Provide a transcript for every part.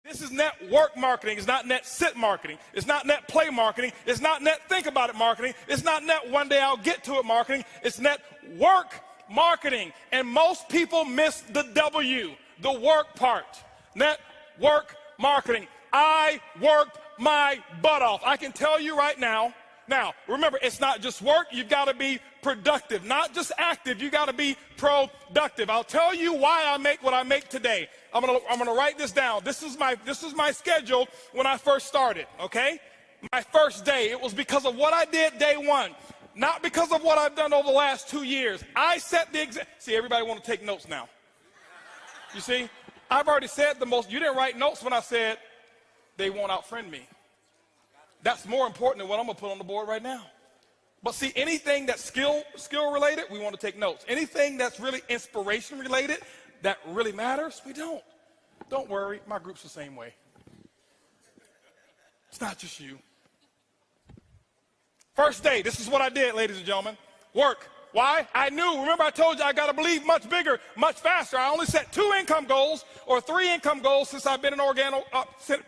This is network marketing. It's not net sit marketing. It's not net play marketing. It's not net think about it marketing. It's not net one day I'll get to it marketing. It's net work marketing. And most people miss the W, the work part. Network marketing. I worked my butt off. I can tell you right now. Now, remember, it's not just work. You've got to be productive, not just active. You got to be productive. I'll tell you why I make what I make today. I'm gonna write this down. This is my schedule when I first started. Okay, my first day. It was because of what I did day one, not because of what I've done over the last 2 years. I set the example. See, everybody want to take notes now. You see, I've already said the most. You didn't write notes when I said they won't outfriend me. That's more important than what I'm gonna put on the board right now. But see, anything that's skill related, we want to take notes. Anything that's really inspiration related, that really matters, we don't. Don't worry, my group's the same way. It's not just you. First day, this is what I did, ladies and gentlemen. Work. Why? I knew. Remember, I told you I got to believe much bigger, much faster. I only set 2 income goals or 3 income goals since I've been in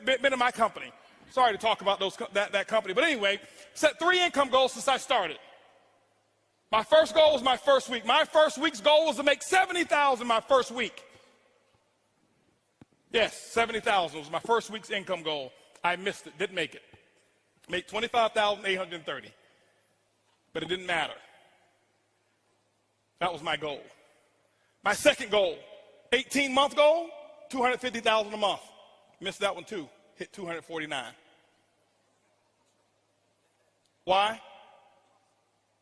been in my company. Sorry to talk about that company, but anyway, set 3 income goals since I started. My first goal was my first week. My first week's goal was to make $70,000 my first week. Yes, $70,000 was my first week's income goal. I missed it, didn't make it. Made $25,830, but it didn't matter. That was my goal. My second goal, 18-month goal, $250,000 a month. Missed that one too, hit $249. Why?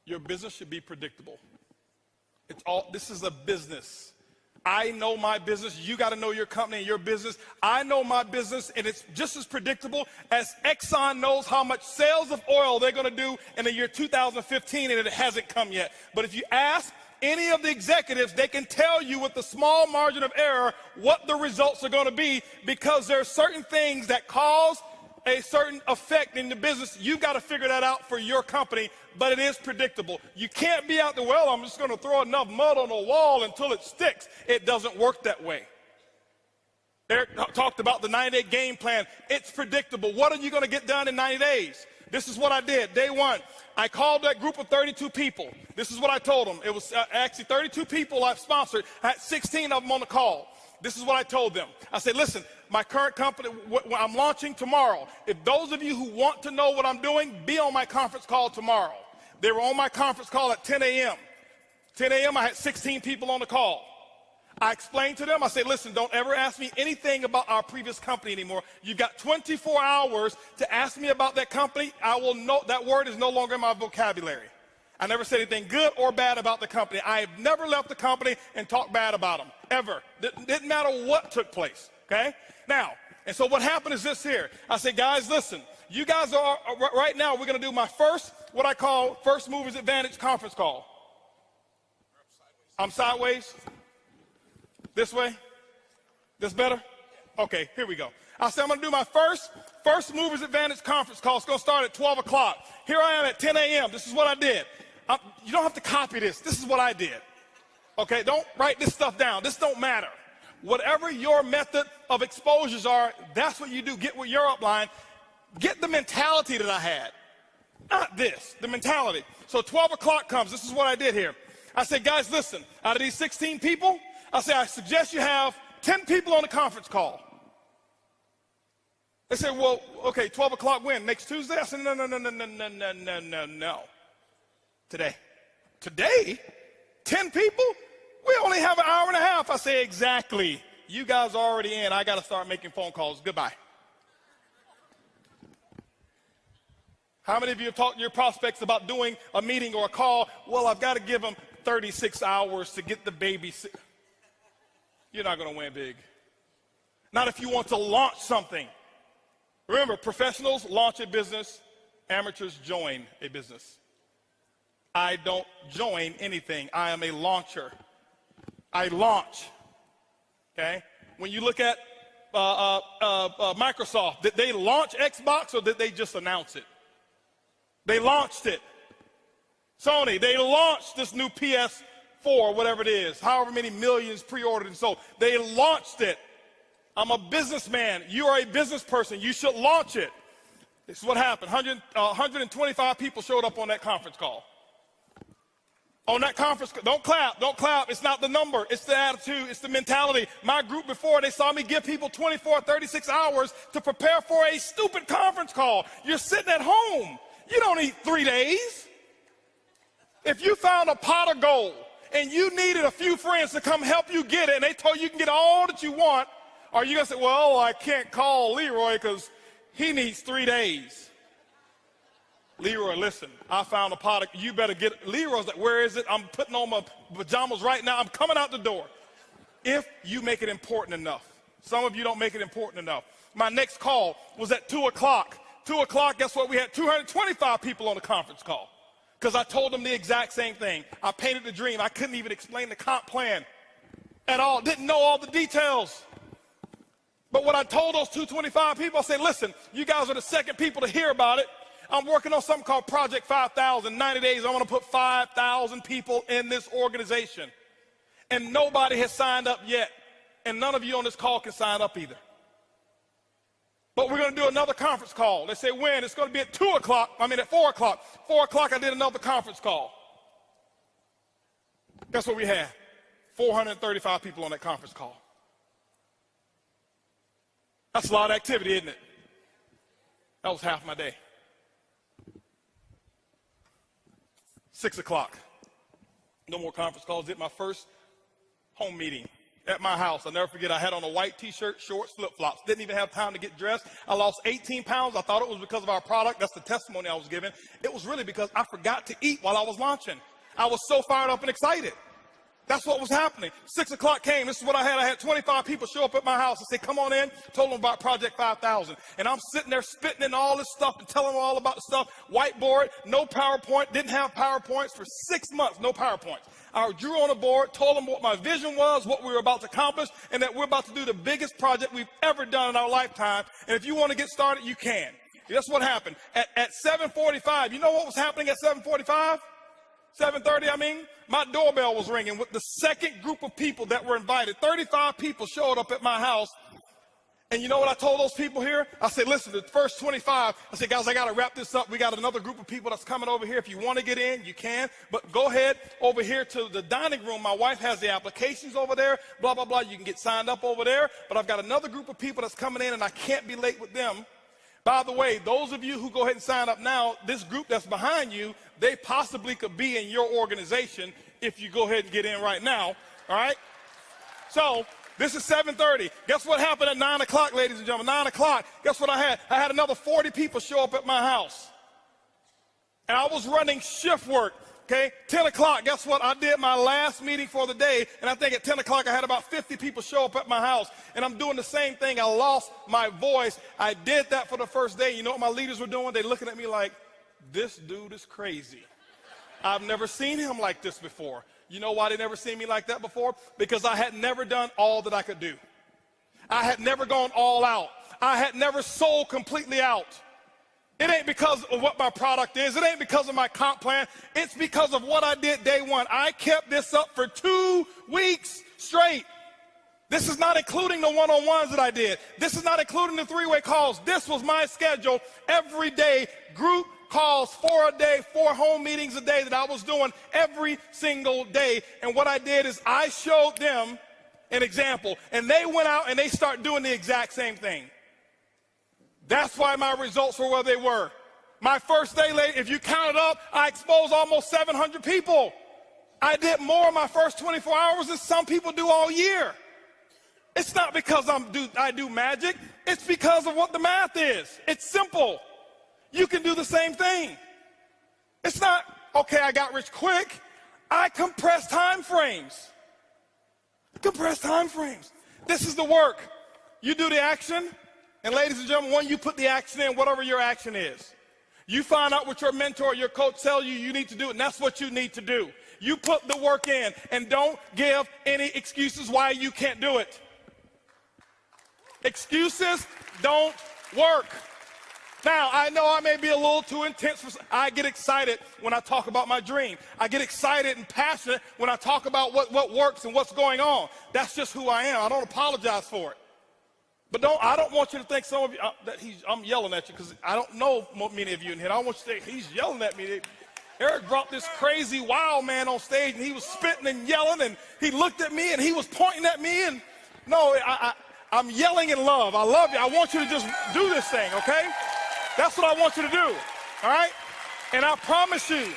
Your business should be predictable. This is a business. I know my business. You got to know your company and your business. I know my business, and it's just as predictable as Exxon knows how much sales of oil they're going to do in the year 2015, and it hasn't come yet. But if you ask any of the executives, they can tell you with a small margin of error what the results are going to be, because there are certain things that cause a certain effect in the business. You've got to figure that out for your company, but it is predictable. You can't be out there, well, I'm just going to throw enough mud on the wall until it sticks. It doesn't work that way. Eric talked about the 90-day game plan. It's predictable. What are you going to get done in 90 days? This is what I did. Day one, I called that group of 32 people. This is what I told them. It was actually 32 people I've sponsored. I had 16 of them on the call. This is what I told them. I said, listen, my current company, I'm launching tomorrow. If those of you who want to know what I'm doing, be on my conference call tomorrow. They were on my conference call at 10 a.m. 10 a.m., I had 16 people on the call. I explained to them, I said, listen, don't ever ask me anything about our previous company anymore. You've got 24 hours to ask me about that company. I will know that word is no longer in my vocabulary. I never said anything good or bad about the company. I have never left the company and talked bad about them, ever. Didn't matter what took place, okay? Now, and so what happened is this here. I said, guys, listen, you guys are, right now, we're going to do my first, what I call First Movers Advantage conference call. I'm sideways. This way? This better? Okay, here we go. I said I'm going to do my First Movers Advantage conference call. It's going to start at 12 o'clock. Here I am at 10 a.m. This is what I did. You don't have to copy this. This is what I did. Okay, don't write this stuff down. This don't matter. Whatever your method of exposures are, that's what you do. Get with your upline. Get the mentality that I had. Not this, the mentality. So 12 o'clock comes. This is what I did here. I said, guys, listen, out of these 16 people, I said, I suggest you have 10 people on the conference call. They said, well, okay, 12 o'clock when? Next Tuesday? I said, no. Today. Today? 10 people? We only have an hour and a half. I say, exactly. You guys are already in. I got to start making phone calls. Goodbye. How many of you have talked to your prospects about doing a meeting or a call? Well, I've got to give them 36 hours to get the baby. You're not going to win big. Not if you want to launch something. Remember, professionals launch a business. Amateurs join a business. I don't join anything. I am a launcher. I launch. Okay? When you look at Microsoft, did they launch Xbox or did they just announce it? They launched it. Sony, they launched this new PS4, whatever it is, however many millions pre-ordered and sold. They launched it. I'm a businessman. You are a business person. You should launch it. This is what happened. 125 people showed up on that conference call. On that conference, don't clap, don't clap. It's not the number, it's the attitude, it's the mentality. My group before, they saw me give people 24, 36 hours to prepare for a stupid conference call. You're sitting at home. You don't need 3 days. If you found a pot of gold and you needed a few friends to come help you get it, and they told you can get all that you want, are you going to say, well, I can't call Leroy because he needs 3 days? Leroy, listen, I found a pot of, you better get, Leroy's like, where is it? I'm putting on my pajamas right now. I'm coming out the door. If you make it important enough. Some of you don't make it important enough. My next call was at 2 o'clock. 2 o'clock, guess what? We had 225 people on the conference call because I told them the exact same thing. I painted the dream. I couldn't even explain the comp plan at all. Didn't know all the details. But what I told those 225 people, I said, listen, you guys are the second people to hear about it. I'm working on something called Project 5,000. 90 days, I want to put 5,000 people in this organization. And nobody has signed up yet. And none of you on this call can sign up either. But we're going to do another conference call. They say when? It's going to be at 2 o'clock. At 4 o'clock. 4 o'clock, I did another conference call. Guess what we had? 435 people on that conference call. That's a lot of activity, isn't it? That was half my day. 6 o'clock. No more conference calls. Did my first home meeting at my house. I'll never forget, I had on a white t-shirt, shorts, flip-flops. Didn't even have time to get dressed. I lost 18 pounds. I thought it was because of our product. That's the testimony I was giving. It was really because I forgot to eat while I was launching. I was so fired up and excited. That's what was happening. 6 o'clock came. This is what I had. I had 25 people show up at my house and say, come on in. Told them about Project 5,000. And I'm sitting there spitting in all this stuff and telling them all about the stuff. Whiteboard, no PowerPoint. Didn't have PowerPoints for 6 months. No PowerPoints. I drew on a board, told them what my vision was, what we were about to accomplish, and that we're about to do the biggest project we've ever done in our lifetime. And if you want to get started, you can. That's what happened. At 7:45, you know what was happening at 7:45? 7:30, my doorbell was ringing with the second group of people that were invited. 35 people showed up at my house. And you know what I told those people here? I said, listen, the first 25, I said, guys, I got to wrap this up. We got another group of people that's coming over here. If you want to get in, you can. But go ahead over here to the dining room. My wife has the applications over there, blah, blah, blah. You can get signed up over there. But I've got another group of people that's coming in, and I can't be late with them. By the way, those of you who go ahead and sign up now, this group that's behind you, they possibly could be in your organization if you go ahead and get in right now, all right? So this is 7:30. Guess what happened at 9 o'clock, ladies and gentlemen? 9 o'clock, guess what I had? I had another 40 people show up at my house. And I was running shift work, okay? 10 o'clock, guess what? I did my last meeting for the day, and I think at 10 o'clock I had about 50 people show up at my house. And I'm doing the same thing. I lost my voice. I did that for the first day. You know what my leaders were doing? They're looking at me like, this dude is crazy. I've never seen him like this before. You know why they never seen me like that before? Because I had never done all that I could do. I had never gone all out. I had never sold completely out. It ain't because of what my product is. It ain't because of my comp plan. It's because of what I did day one. I kept this up for 2 weeks straight. This is not including the one-on-ones that I did. This is not including the three-way calls. This was my schedule every day, group calls 4 a day, 4 home meetings a day that I was doing every single day. And what I did is I showed them an example, and they went out and they started doing the exact same thing. That's why my results were where they were. My first day, if you count it up, I exposed almost 700 people. I did more in my first 24 hours than some people do all year. It's not because I do magic. It's because of what the math is. It's simple. You can do the same thing. It's not, okay, I got rich quick. I compress time frames. Compress time frames. This is the work. You do the action, and ladies and gentlemen, when you put the action in, whatever your action is, you find out what your mentor or your coach tells you need to do, and that's what you need to do. You put the work in, and don't give any excuses why you can't do it. Excuses don't work. Now, I know I may be a little too intense. I get excited when I talk about my dream. I get excited and passionate when I talk about what works and what's going on. That's just who I am. I don't apologize for it. But I don't want you to think some of you, that I'm yelling at you, because I don't know many of you in here. I don't want you to think he's yelling at me. Eric brought this crazy wild man on stage, and he was spitting and yelling, and he looked at me, and he was pointing at me. And no, I'm yelling in love. I love you. I want you to just do this thing, okay? That's what I want you to do, all right? And I promise you,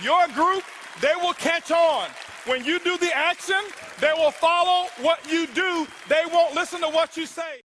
your group, they will catch on. When you do the action, they will follow what you do. They won't listen to what you say.